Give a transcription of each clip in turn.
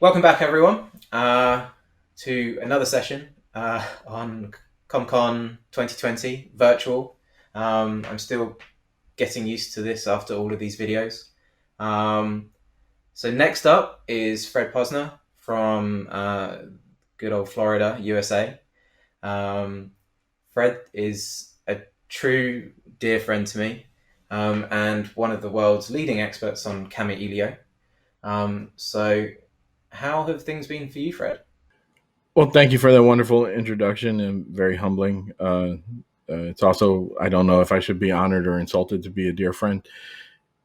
Welcome back, everyone, to another session on CommCon 2020 virtual. I'm still getting used to this after all of these videos. So next up is Fred Posner from good old Florida, USA. Fred is a true dear friend to me and one of the world's leading experts on Kamailio. So how have things been for you, Fred? Well, thank you for that wonderful introduction and very humbling. It's also, I don't know if I should be honored or insulted to be a dear friend.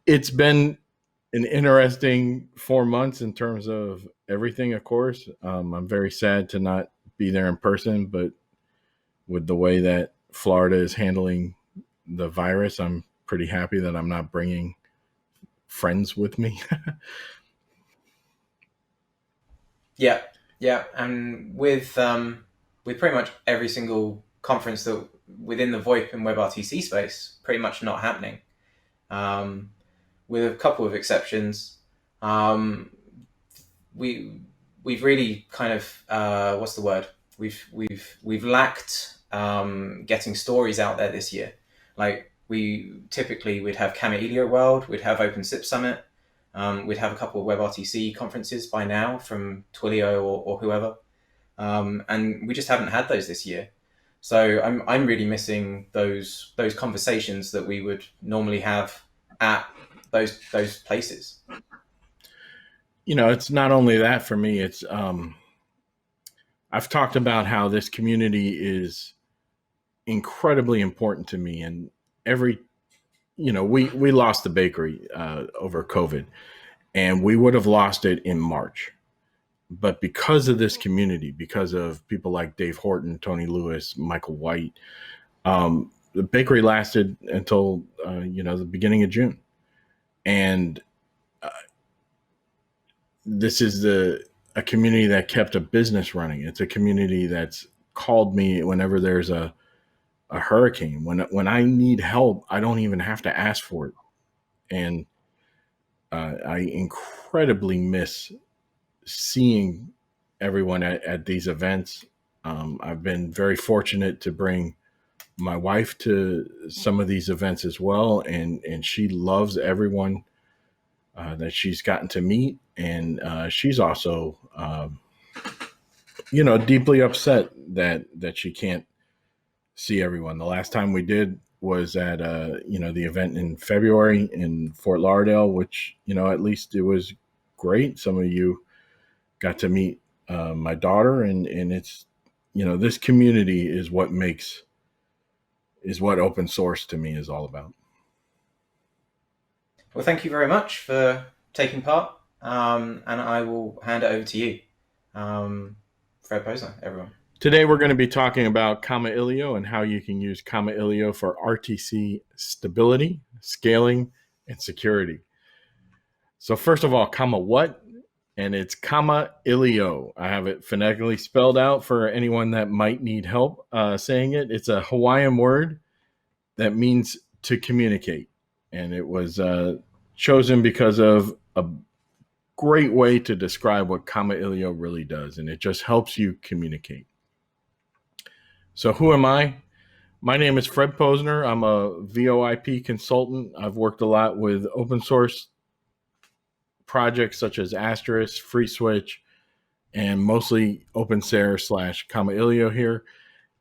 It's been an interesting 4 months in terms of everything, of course. I'm very sad to not be there in person, but with the way that Florida is handling the virus, I'm pretty happy that I'm not bringing friends with me. Yeah, yeah, and with pretty much every single conference that within the VoIP and WebRTC space, pretty much not happening, with a couple of exceptions. Um, we we've really kind of what's the word? We've lacked getting stories out there this year. Like we typically would have Kamailio World, we'd have Open SIP Summit, we'd have a couple of WebRTC conferences by now from Twilio or whoever, and we just haven't had those this year. So I'm really missing those conversations that we would normally have at those places. It's not only that for me. It's I've talked about how this community is incredibly important to me, and every we lost the bakery over COVID, and we would have lost it in March, but because of this community, because of people like Dave Horton, Tony Lewis, Michael White, the bakery lasted until the beginning of June. And this is a community that kept a business running. It's a community that's called me whenever there's a hurricane. When I need help, I don't even have to ask for it. And I incredibly miss seeing everyone at these events. I've been very fortunate to bring my wife to some of these events as well, and she loves everyone that she's gotten to meet, and she's also deeply upset that she can't see everyone. The last time we did was at the event in February in Fort Lauderdale, which at least it was great. Some of you got to meet my daughter, and it's this community is what open source to me is all about. Well, thank you very much for taking part, and I will hand it over to you, Fred Posner, everyone. Today we're going to be talking about Kamailio and how you can use Kamailio for RTC stability, scaling, and security. So first of all, Kama what? And it's Kamailio. I have it phonetically spelled out for anyone that might need help saying it. It's a Hawaiian word that means to communicate. And it was chosen because of a great way to describe what Kamailio really does. And it just helps you communicate. So who am I? My name is Fred Posner. I'm a VoIP consultant. I've worked a lot with open source projects such as Asterisk, FreeSwitch, and mostly OpenSARE / Kamailio here.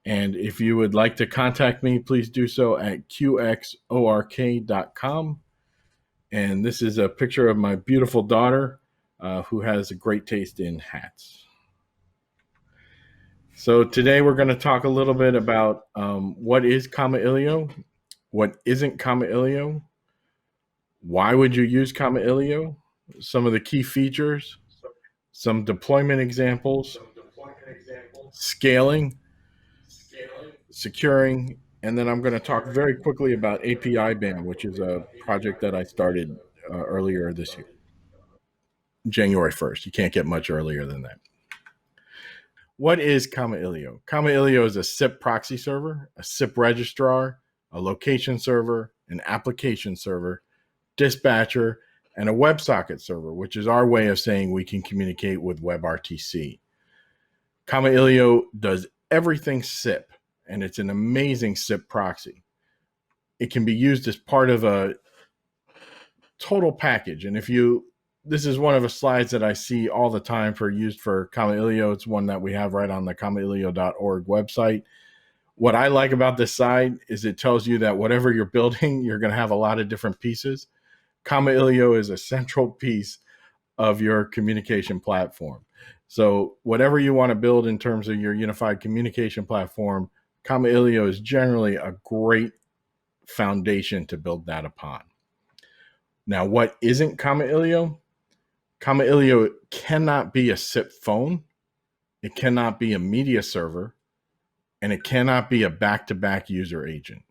And if you would like to contact me, please do so at qxork.com. And this is a picture of my beautiful daughter who has a great taste in hats. So today we're going to talk a little bit about what is Kamailio, what isn't Kamailio, why would you use Kamailio, some of the key features, some deployment examples, scaling, securing, and then I'm going to talk very quickly about API Ban, which is a project that I started earlier this year, January 1st. You can't get much earlier than that. What is Kamailio? Kamailio is a SIP proxy server, a SIP registrar, a location server, an application server, dispatcher, and a WebSocket server, which is our way of saying we can communicate with WebRTC. Kamailio does everything SIP, and it's an amazing SIP proxy. It can be used as part of a total package. And this is one of the slides that I see all the time used for Kamailio. It's one that we have right on the kamailio.org website. What I like about this side is it tells you that whatever you're building, you're going to have a lot of different pieces. Kamailio is a central piece of your communication platform. So whatever you want to build in terms of your unified communication platform, Kamailio is generally a great foundation to build that upon. Now, what isn't Kamailio? Kamailio cannot be a SIP phone. It cannot be a media server. And it cannot be a back-to-back user agent.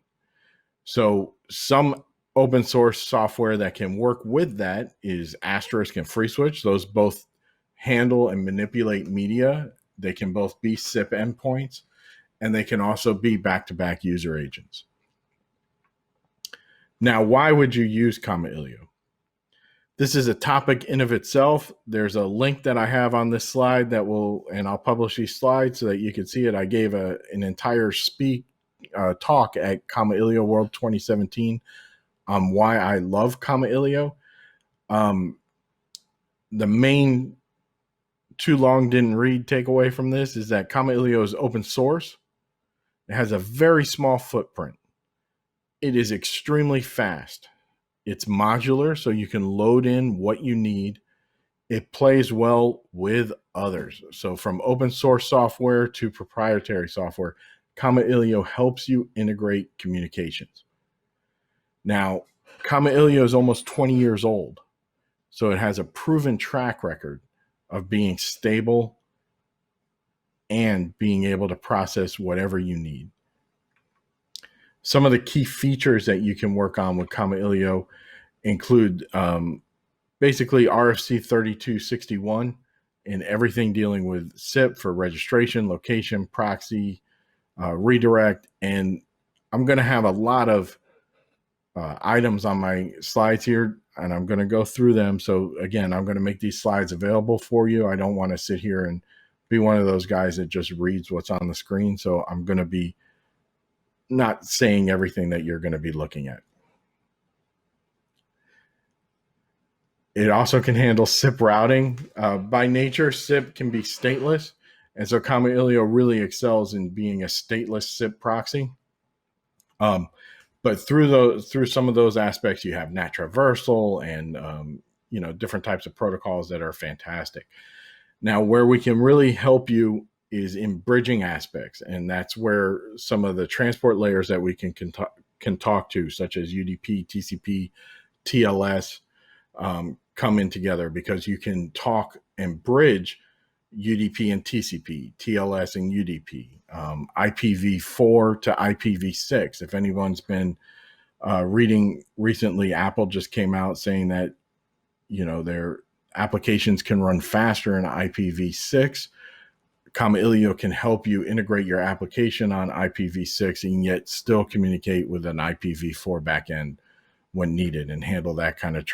So some open source software that can work with that is Asterisk and FreeSwitch. Those both handle and manipulate media. They can both be SIP endpoints, and they can also be back-to-back user agents. Now, why would you use Kamailio? This is a topic in of itself. There's a link that I have on this slide and I'll publish these slides so that you can see it. I gave an entire talk at Kamailio World 2017 on why I love Kamailio. The main too long didn't read takeaway from this is that Kamailio is open source. It has a very small footprint. It is extremely fast. It's modular, so you can load in what you need. It plays well with others. So from open source software to proprietary software, Kamailio helps you integrate communications. Now, Kamailio is almost 20 years old, so it has a proven track record of being stable and being able to process whatever you need. Some of the key features that you can work on with Kamailio include basically RFC 3261 and everything dealing with SIP for registration, location, proxy, redirect. And I'm going to have a lot of items on my slides here, and I'm going to go through them. So again, I'm going to make these slides available for you. I don't want to sit here and be one of those guys that just reads what's on the screen. So I'm going to be not saying everything that you're going to be looking at. It also can handle SIP routing. By nature, SIP can be stateless. And so Kamailio really excels in being a stateless SIP proxy. But through some of those aspects, you have NAT traversal and different types of protocols that are fantastic. Now, where we can really help you is in bridging aspects, and that's where some of the transport layers that we can talk to, such as UDP, TCP, TLS, come in together, because you can talk and bridge UDP and TCP, TLS and UDP, IPv4 to IPv6. If anyone's been reading recently, Apple just came out saying that their applications can run faster in IPv6. Kamailio can help you integrate your application on IPv6 and yet still communicate with an IPv4 backend when needed and handle that kind of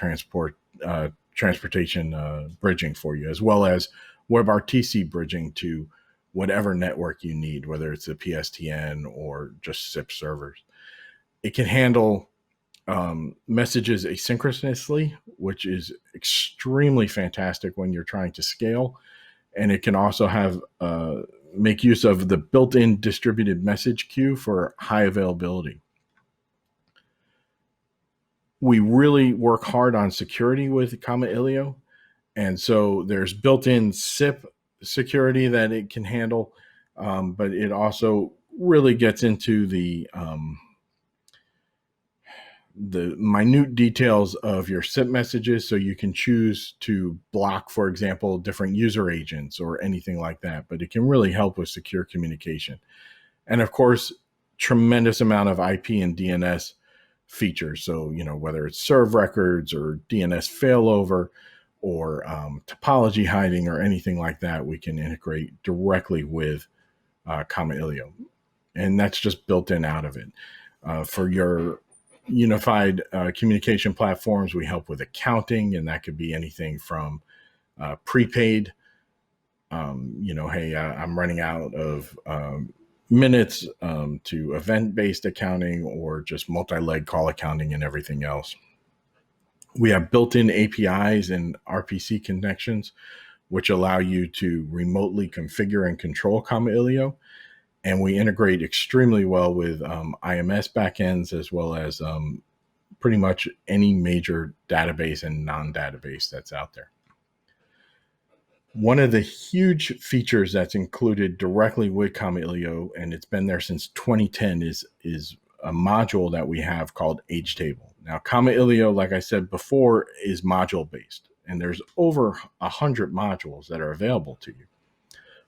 transportation bridging for you, as well as WebRTC bridging to whatever network you need, whether it's a PSTN or just SIP servers. It can handle messages asynchronously, which is extremely fantastic when you're trying to scale. And it can also have make use of the built-in distributed message queue for high availability. We really work hard on security with Kamailio. And so there's built-in SIP security that it can handle, but it also really gets into the minute details of your SIP messages, so you can choose to block, for example, different user agents or anything like that. But it can really help with secure communication. And of course, tremendous amount of IP and DNS features. So, whether it's serve records or DNS failover or topology hiding or anything like that, we can integrate directly with Kamailio. And that's just built in out of it. For your unified communication platforms. We help with accounting, and that could be anything from prepaid. Hey, I'm running out of minutes to event-based accounting, or just multi-leg call accounting and everything else. We have built-in APIs and RPC connections, which allow you to remotely configure and control Kamailio. And we integrate extremely well with IMS backends, as well as pretty much any major database and non-database that's out there. One of the huge features that's included directly with Kamailio, and it's been there since 2010, is a module that we have called HTable. Now, Kamailio, like I said before, is module-based, and there's over 100 modules that are available to you.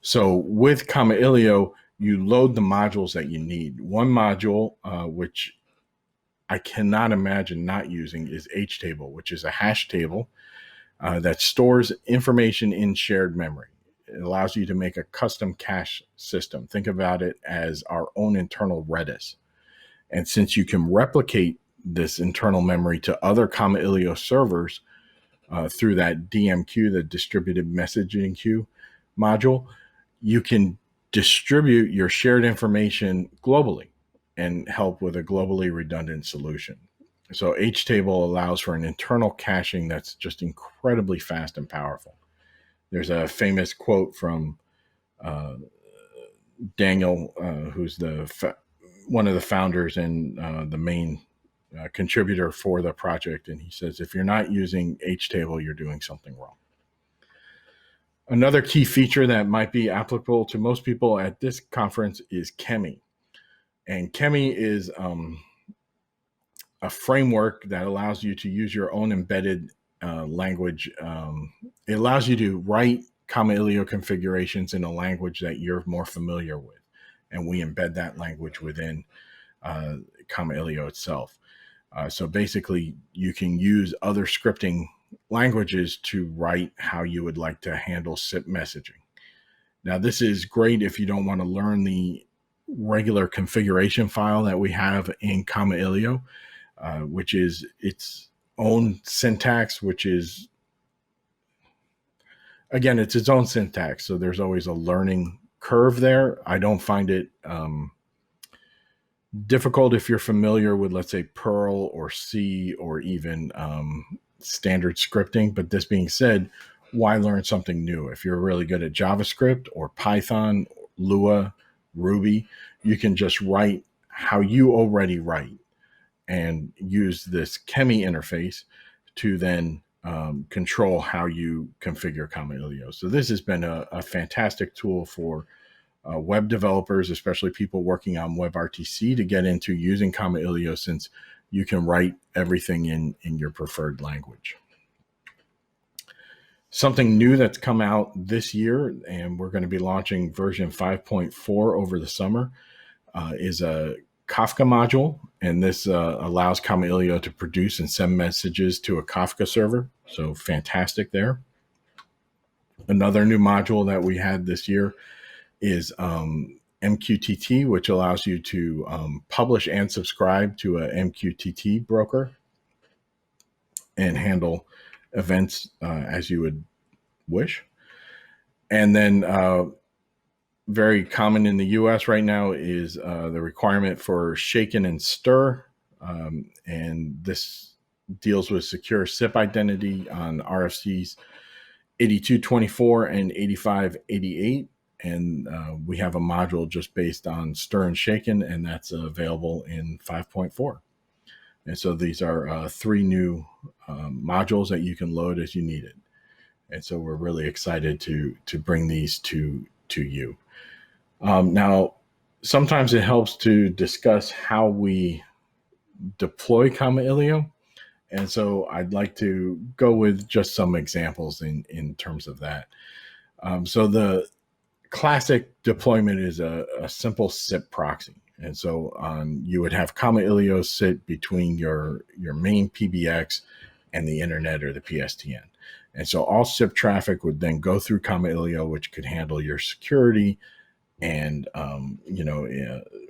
So with Kamailio, you load the modules that you need. One module, which I cannot imagine not using, is HTable, which is a hash table that stores information in shared memory. It allows you to make a custom cache system. Think about it as our own internal Redis. And since you can replicate this internal memory to other Kamailio servers through that DMQ, the distributed messaging queue module, you can distribute your shared information globally and help with a globally redundant solution. So HTable allows for an internal caching that's just incredibly fast and powerful. There's a famous quote from Daniel, who's one of the founders and the main contributor for the project. And he says, if you're not using HTable, you're doing something wrong. Another key feature that might be applicable to most people at this conference is Chemi. And Chemi is a framework that allows you to use your own embedded language. It allows you to write Kamailio configurations in a language that you're more familiar with. And we embed that language within Kamailio itself. So basically, you can use other scripting languages to write how you would like to handle SIP messaging. Now, this is great if you don't want to learn the regular configuration file that we have in Kamailio, which is its own syntax, which is, again, it's its own syntax. So there's always a learning curve there. I don't find it difficult if you're familiar with, let's say, Perl or C or even standard scripting. But this being said, why learn something new? If you're really good at JavaScript or Python, Lua, Ruby, you can just write how you already write and use this Chemi interface to then control how you configure Kamailio. So this has been a fantastic tool for web developers, especially people working on WebRTC, to get into using Kamailio, since you can write everything in your preferred language. Something new that's come out this year, and we're going to be launching version 5.4 over the summer, is a Kafka module. And this allows Kamailio to produce and send messages to a Kafka server. So fantastic there. Another new module that we had this year is MQTT, which allows you to publish and subscribe to a MQTT broker and handle events as you would wish. And then very common in the US right now is the requirement for shaken and stir. And this deals with secure SIP identity on RFCs 8224 and 8588. And we have a module just based on stir and shaken, and that's available in 5.4. And so these are 3 new modules that you can load as you need it. And so we're really excited to bring these to you. Now, sometimes it helps to discuss how we deploy Kamailio. And so I'd like to go with just some examples in terms of that. So the classic deployment is a simple SIP proxy. And so you would have Kamailio sit between your main PBX and the internet or the PSTN. And so all SIP traffic would then go through Kamailio, which could handle your security and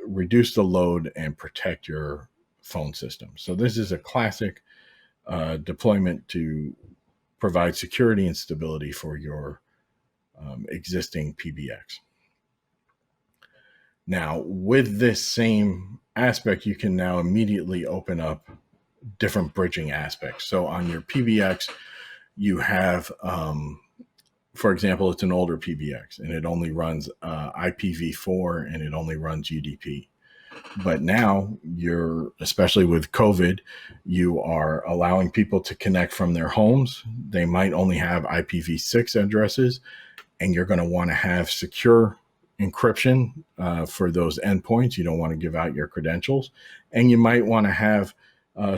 reduce the load and protect your phone system. So this is a classic deployment to provide security and stability for your existing PBX. Now, with this same aspect, you can now immediately open up different bridging aspects. So on your PBX, you have, for example, it's an older PBX and it only runs IPv4 and it only runs UDP. But now you're, especially with COVID, you are allowing people to connect from their homes. They might only have IPv6 addresses, and you're going to want to have secure encryption for those endpoints. You don't want to give out your credentials, and you might want to have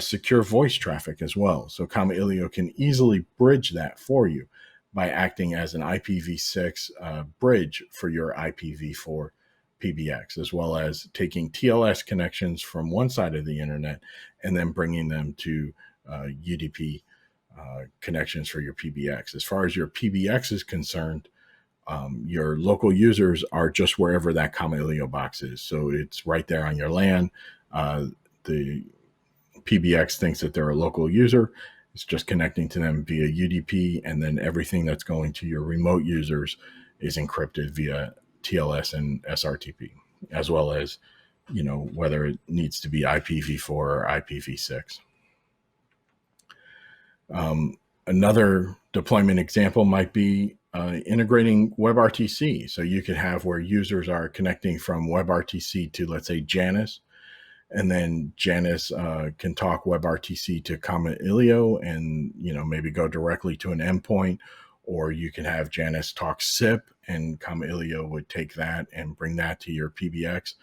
secure voice traffic as well. So Kamailio can easily bridge that for you by acting as an IPv6 bridge for your IPv4 PBX, as well as taking TLS connections from one side of the internet and then bringing them to UDP connections for your PBX. As far as your PBX is concerned, your local users are just wherever that Kamailio box is. So it's right there on your LAN. The PBX thinks that they're a local user. It's just connecting to them via UDP, and then everything that's going to your remote users is encrypted via TLS and SRTP, as well as, whether it needs to be IPv4 or IPv6. Another deployment example might be integrating WebRTC. So you could have where users are connecting from WebRTC to, let's say, Janus, and then Janus can talk WebRTC to Kamailio and, maybe go directly to an endpoint. Or you can have Janus talk SIP, and Kamailio would take that and bring that to your PBX.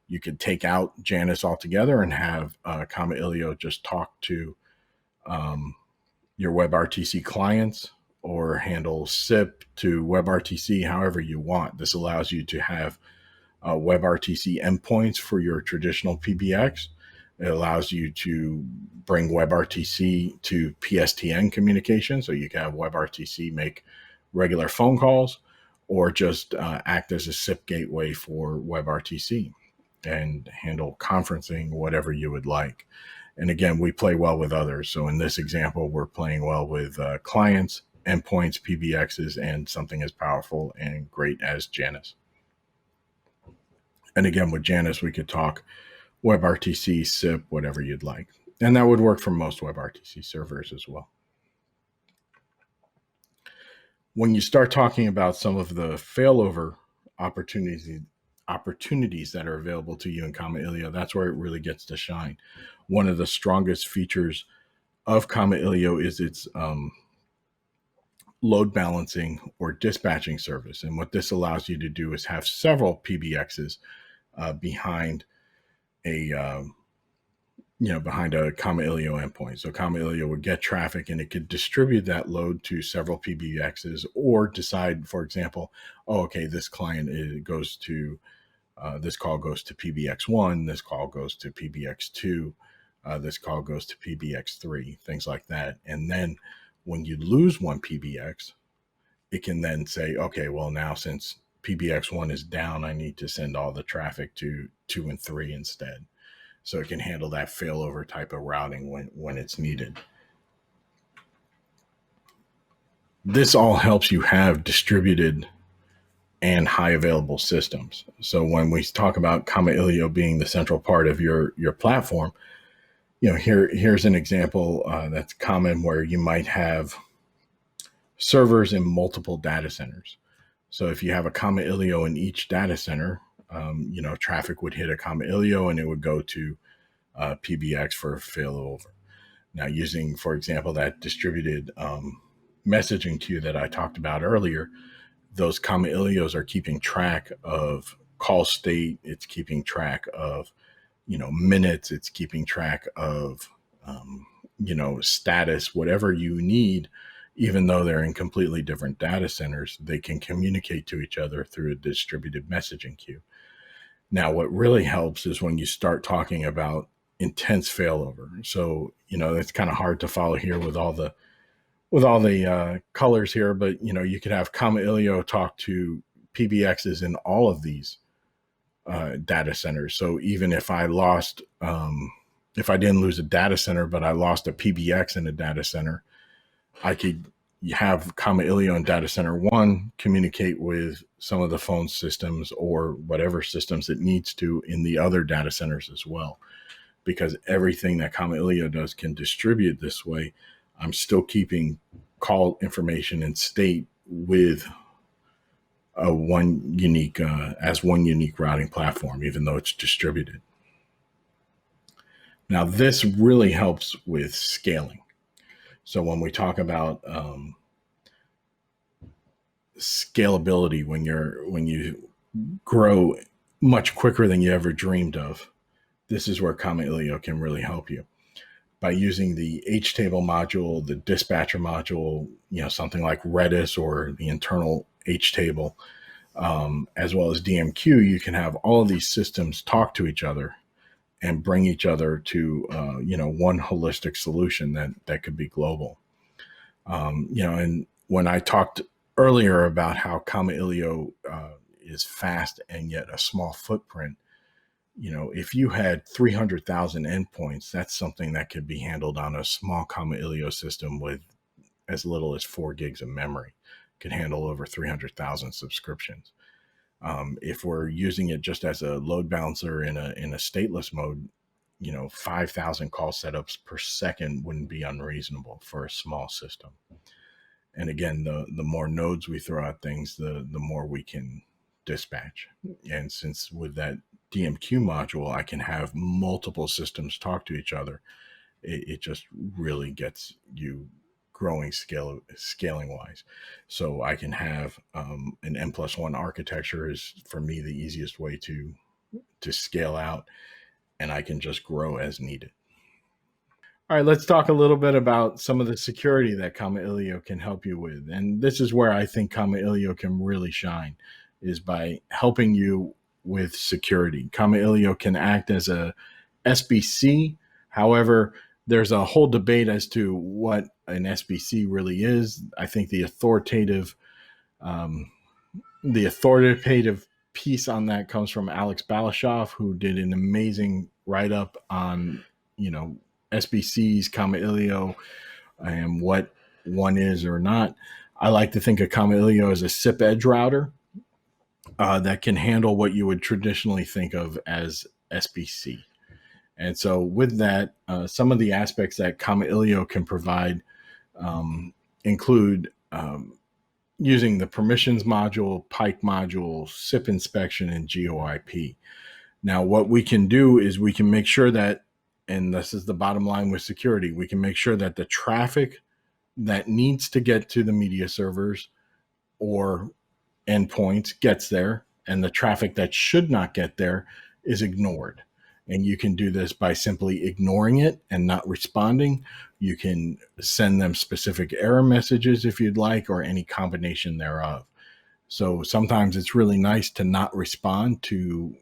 You could take out Janus altogether and have Kamailio just talk to your WebRTC clients, or handle SIP to WebRTC however you want. This allows you to have WebRTC endpoints for your traditional PBX. It allows you to bring WebRTC to PSTN communication, so you can have WebRTC make regular phone calls, or just act as a SIP gateway for WebRTC and handle conferencing, whatever you would like. And again, we play well with others. So in this example, we're playing well with clients, endpoints, PBXs, and something as powerful and great as Janus. And again, with Janus, we could talk WebRTC, SIP, whatever you'd like. And that would work for most WebRTC servers as well. When you start talking about some of the failover opportunities that are available to you in Kamailio, that's where it really gets to shine. One of the strongest features of Kamailio is its load balancing or dispatching service. And what this allows you to do is have several PBXs behind a Kamailio endpoint. So Kamailio would get traffic and it could distribute that load to several PBXs, or decide, for example, this client goes to this call goes to PBX1, this call goes to PBX2, this call goes to PBX3, things like that. And then when you lose one PBX, it can then say, now since PBX1 is down, I need to send all the traffic to 2 and 3 instead. So it can handle that failover type of routing when it's needed. This all helps you have distributed and high available systems. So when we talk about Kamailio being the central part of your platform, here's an example that's common, where you might have servers in multiple data centers. So if you have a Kamailio in each data center, traffic would hit a Kamailio and it would go to PBX for failover. Now, using, for example, that distributed messaging queue that I talked about earlier, those Kamailios are keeping track of call state. It's keeping track of, minutes. It's keeping track of, status, whatever you need. Even though they're in completely different data centers, they can communicate to each other through a distributed messaging queue. Now, what really helps is when you start talking about intense failover. So, it's kind of hard to follow here with all the colors here, but you could have Kamailio talk to PBXs in all of these data centers. So even if I lost if I didn't lose a data center, but I lost a PBX in a data center, I could have Kamailio in data center 1 communicate with some of the phone systems or whatever systems it needs to in the other data centers as well. Because everything that Kamailio does can distribute this way, I'm still keeping call information and state with one unique routing platform, even though it's distributed. Now, this really helps with scaling. So when we talk about scalability, when you grow much quicker than you ever dreamed of, this is where Kamailio can really help you. By using the HTable module, the dispatcher module, something like Redis or the internal HTable, as well as DMQ, you can have all of these systems talk to each other and bring each other to one holistic solution that could be global. And when I talked earlier about how Kamailio is fast and yet a small footprint, if you had 300,000 endpoints, that's something that could be handled on a small Kamailio system with as little as 4 gigs of memory. Could handle over 300,000 subscriptions. If we're using it just as a load balancer in a stateless mode, 5,000 call setups per second wouldn't be unreasonable for a small system. And again, the more nodes we throw at things, the more we can dispatch. And since with that DMQ module, I can have multiple systems talk to each other, it just really gets you growing scaling wise. So I can have an N+1 architecture is for me the easiest way to scale out, and I can just grow as needed. All right, let's talk a little bit about some of the security that Kamailio can help you with. And this is where I think Kamailio can really shine, is by helping you with security. Kamailio can act as a SBC. However, there's a whole debate as to what an SBC really is. I think the authoritative piece on that comes from Alex Balashoff, who did an amazing write-up on, SBCs, Kamailio, and what one is or not. I like to think of Kamailio as a SIP edge router that can handle what you would traditionally think of as SBC. And so with that, some of the aspects that Kamailio can provide include using the permissions module, Pike module, SIP inspection, and GeoIP. Now, what we can do is we can make sure that, and this is the bottom line with security, we can make sure that the traffic that needs to get to the media servers or endpoints gets there, and the traffic that should not get there is ignored. And you can do this by simply ignoring it and not responding. You can send them specific error messages if you'd like, or any combination thereof. So sometimes it's really nice to not respond to,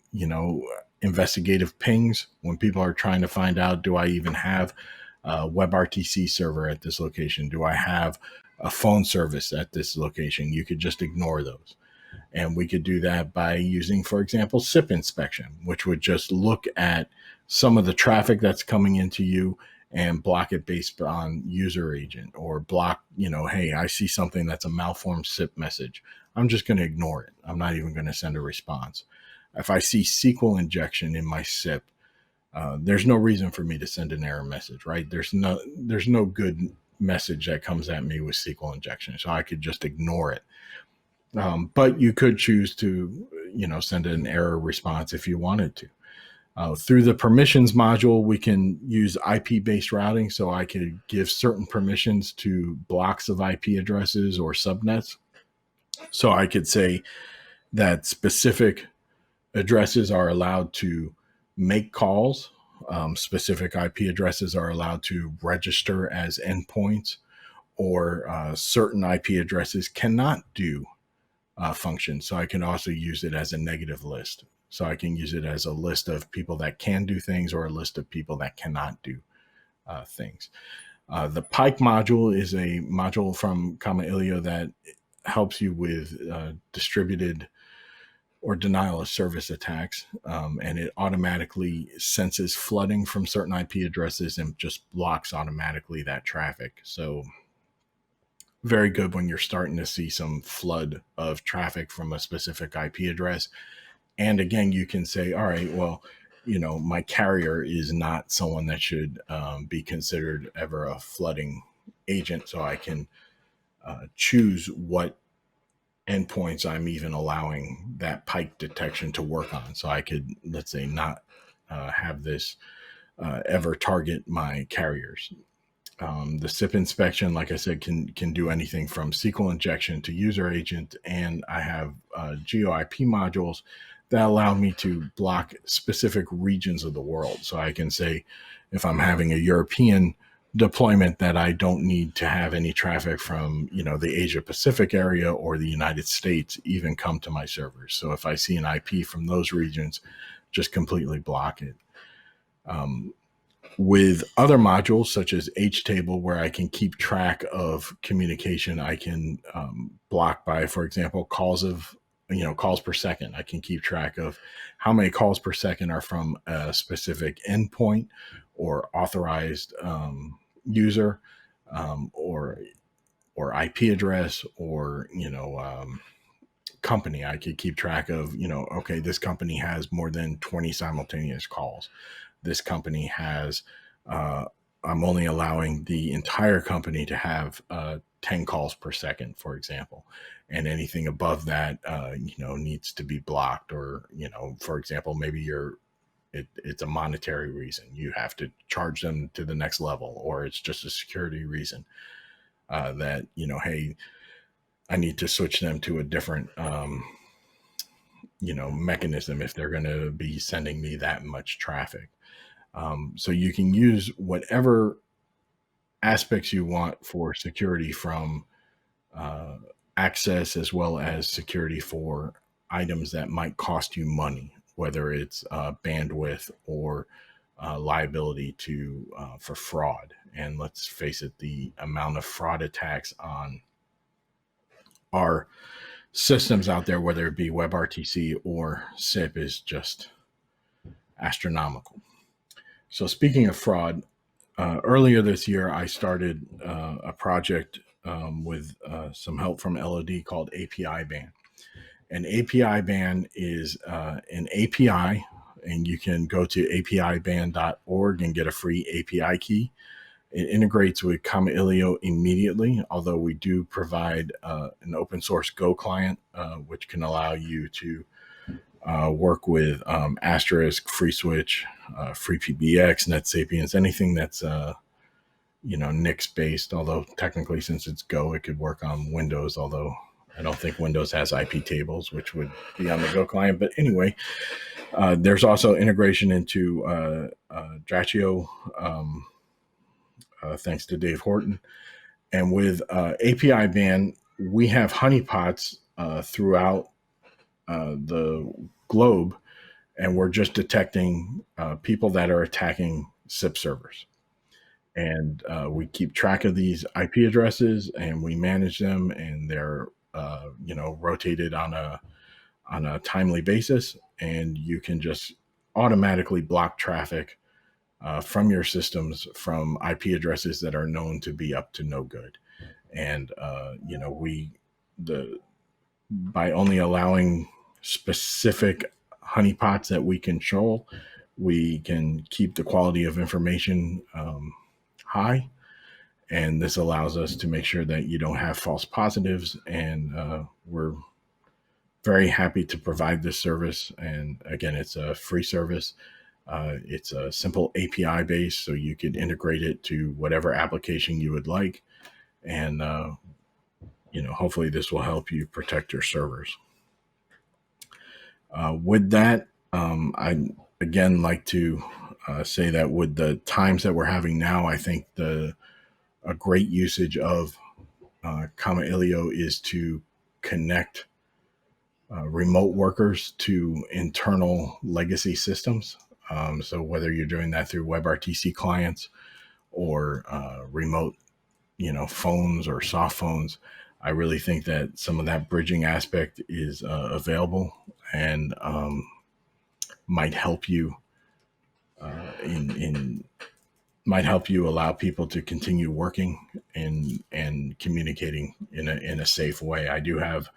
investigative pings when people are trying to find out, do I even have a WebRTC server at this location? Do I have a phone service at this location? You could just ignore those. And we could do that by using, for example, SIP inspection, which would just look at some of the traffic that's coming into you and block it based on user agent, or block, hey, I see something that's a malformed SIP message. I'm just going to ignore it. I'm not even going to send a response. If I see SQL injection in my SIP, there's no reason for me to send an error message, right? There's no good message that comes at me with SQL injection, so I could just ignore it. But you could choose to, send an error response if you wanted to. Through the permissions module, we can use IP-based routing, so I could give certain permissions to blocks of IP addresses or subnets. So I could say that specific addresses are allowed to make calls. Specific IP addresses are allowed to register as endpoints, or certain IP addresses cannot do functions. So I can also use it as a negative list. So I can use it as a list of people that can do things, or a list of people that cannot do things. The Pike module is a module from Kamailio that helps you with distributed or denial of service attacks, and it automatically senses flooding from certain IP addresses and just blocks automatically that traffic. So very good when you're starting to see some flood of traffic from a specific IP address. And again, you can say, all right, well, my carrier is not someone that should be considered ever a flooding agent. So I can choose what endpoints I'm even allowing that pike detection to work on. So I could, let's say, not have this ever target my carriers. The SIP inspection, like I said, can do anything from SQL injection to user agent, and I have GeoIP modules that allow me to block specific regions of the world. So I can say, if I'm having a European deployment, that I don't need to have any traffic from the Asia Pacific area or the United States even come to my servers. So if I see an IP from those regions, just completely block it. With other modules such as HTable, where I can keep track of communication, I can block by, for example, calls per second. I can keep track of how many calls per second are from a specific endpoint or authorized user, or IP address, or company. I could keep track of, okay, this company has more than 20 simultaneous calls. This company has, I'm only allowing the entire company to have 10 calls per second, for example. And anything above that, needs to be blocked. Or, for example, maybe it's a monetary reason. You have to charge them to the next level, or it's just a security reason that, hey, I need to switch them to a different, mechanism if they're going to be sending me that much traffic. So you can use whatever aspects you want for security, from access as well as security for items that might cost you money, whether it's bandwidth or liability for fraud. And let's face it, the amount of fraud attacks on our systems out there, whether it be WebRTC or SIP, is just astronomical. So speaking of fraud, earlier this year, I started a project with some help from LOD called API Ban. An API Ban is an API, and you can go to apiban.org and get a free API key. It integrates with Kamailio immediately, although we do provide an open source Go client, which can allow you to work with Asterisk, FreeSwitch, FreePBX, NetSapiens, anything that's Nix based. Although technically, since it's Go, it could work on Windows. Although I don't think Windows has IP tables, which would be on the Go client. But anyway, there's also integration into Drachio, thanks to Dave Horton. And with API Ban, we have honeypots throughout the globe, and we're just detecting people that are attacking SIP servers. And we keep track of these IP addresses, and we manage them, and they're rotated on a timely basis. And you can just automatically block traffic from your systems from IP addresses that are known to be up to no good. And by only allowing specific honeypots that we control, we can keep the quality of information high. And this allows us to make sure that you don't have false positives. And we're very happy to provide this service. And again, it's a free service. It's a simple API base, so you could integrate it to whatever application you would like. And, hopefully this will help you protect your servers. With that, I'd again like to say that with the times that we're having now, I think a great usage of Kamailio is to connect remote workers to internal legacy systems. So whether you're doing that through WebRTC clients or remote, phones or soft phones, I really think that some of that bridging aspect is available and might help you in might help you allow people to continue working and communicating in a safe way. I do have,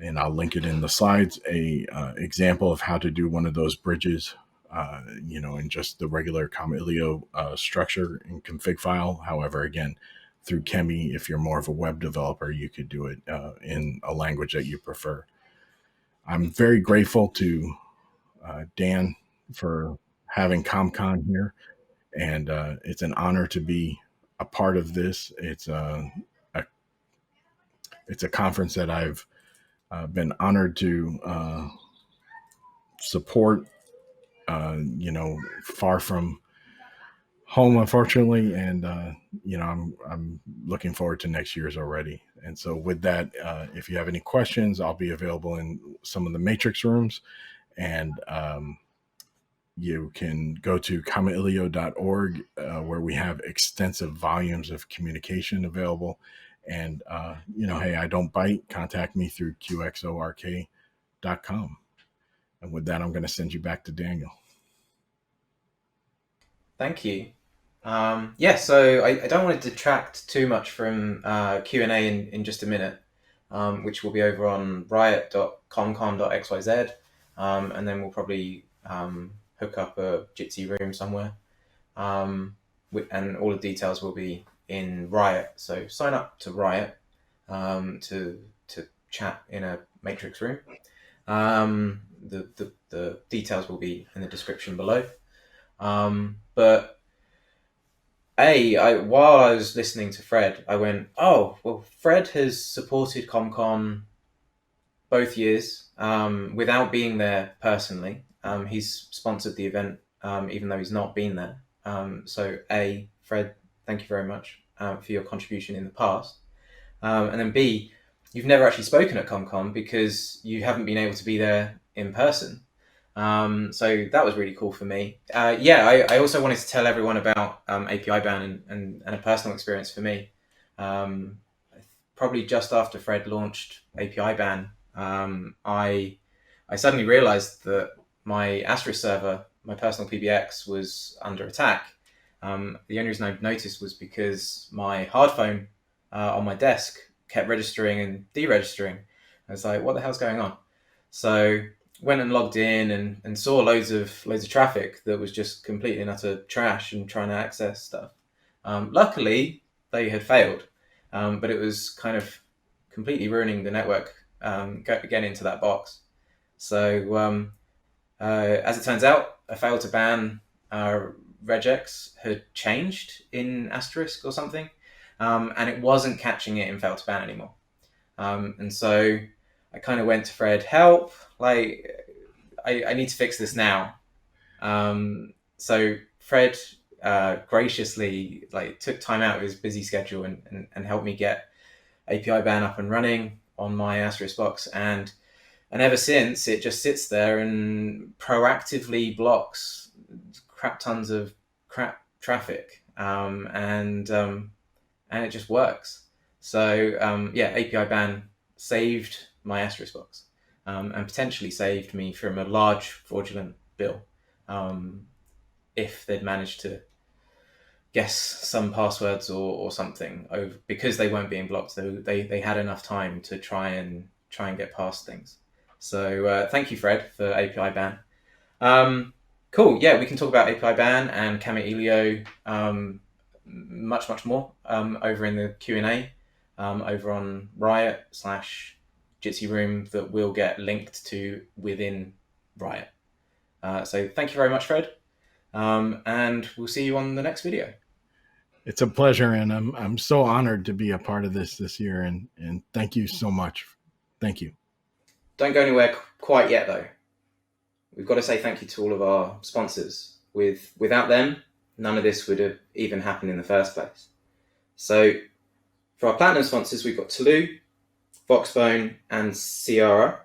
and I'll link it in the slides, a example of how to do one of those bridges, in just the regular Kamailio structure and config file. However, again, through Chemi, if you're more of a web developer, you could do it in a language that you prefer. I'm very grateful to Dan for having CommCon here, and it's an honor to be a part of this. It's a conference that I've been honored to support. Far from home, unfortunately, and I'm looking forward to next year's already. And so, with that, if you have any questions, I'll be available in some of the matrix rooms, and you can go to kamailio.org, where we have extensive volumes of communication available. And hey, I don't bite. Contact me through qxork.com. And with that, I'm going to send you back to Daniel. Thank you. So I don't want to detract too much from Q&A in just a minute, which will be over on riot.commcon.xyz, and then we'll probably hook up a Jitsi room somewhere, and all the details will be in Riot. So sign up to Riot to chat in a matrix room. The details will be in the description below. But while I was listening to Fred, I went, oh, well, Fred has supported CommCon both years without being there personally. He's sponsored the event even though he's not been there. So Fred, thank you very much for your contribution in the past. And then B, you've never actually spoken at CommCon because you haven't been able to be there in person. So that was really cool for me. I also wanted to tell everyone about API ban and a personal experience for me. Probably just after Fred launched API ban, I suddenly realized that my Asterisk server, my personal PBX, was under attack. The only reason I noticed was because my hard phone on my desk kept registering and deregistering. I was like, what the hell's going on? So went and logged in and saw loads of traffic that was just completely and utter trash and trying to access stuff. Luckily, they had failed, but it was kind of completely ruining the network getting into that box. So as it turns out, a fail to ban regex had changed in Asterisk or something, and it wasn't catching it in fail to ban anymore. And so I kind of went to Fred, help, I need to fix this now. So Fred graciously took time out of his busy schedule and helped me get API ban up and running on my Asterisk box. And ever since, it just sits there and proactively blocks crap tons of crap traffic. And it just works. So API ban saved my Asterisk box, and potentially saved me from a large fraudulent bill if they'd managed to guess some passwords or something over, because they weren't being blocked. They had enough time to try and get past things. So thank you, Fred, for API ban. Cool. Yeah, we can talk about API ban and Kamailio much more over in the Q&A over on Riot/Jitsi room that will get linked to within Riot. So thank you very much, Fred, and we'll see you on the next video. It's a pleasure, and I'm so honored to be a part of this year, and thank you so much. Thank you. Don't go anywhere quite yet, though. We've got to say thank you to all of our sponsors. Without them, none of this would have even happened in the first place. So for our platinum sponsors, we've got Tolu, Voxbone, and Ciara.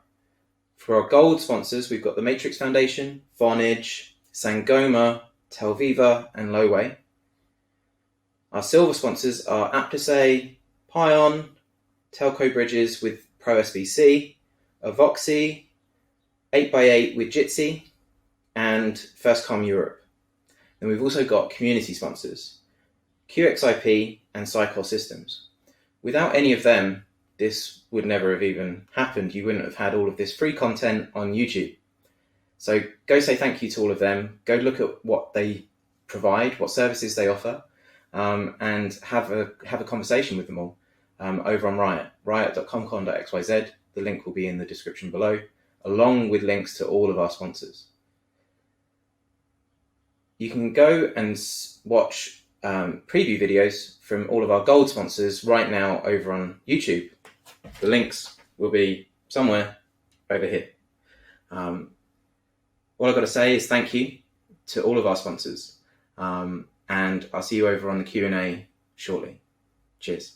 For our gold sponsors, we've got the Matrix Foundation, Vonage, Sangoma, Telviva, and Loway. Our silver sponsors are Aptosay, Pion, telco bridges with ProSVC, Avoxy, 8x8 with Jitsi, and FirstCom Europe. And we've also got community sponsors, QXIP and Cycol Systems. Without any of them, this would never have even happened. You wouldn't have had all of this free content on YouTube. So go say thank you to all of them. Go look at what they provide, what services they offer, and have a conversation with them all over on Riot, riot.commcon.xyz. The link will be in the description below, along with links to all of our sponsors. You can go and watch preview videos from all of our gold sponsors right now over on YouTube. The links will be somewhere over here. All I've got to say is thank you to all of our sponsors, and I'll see you over on the Q&A shortly. Cheers.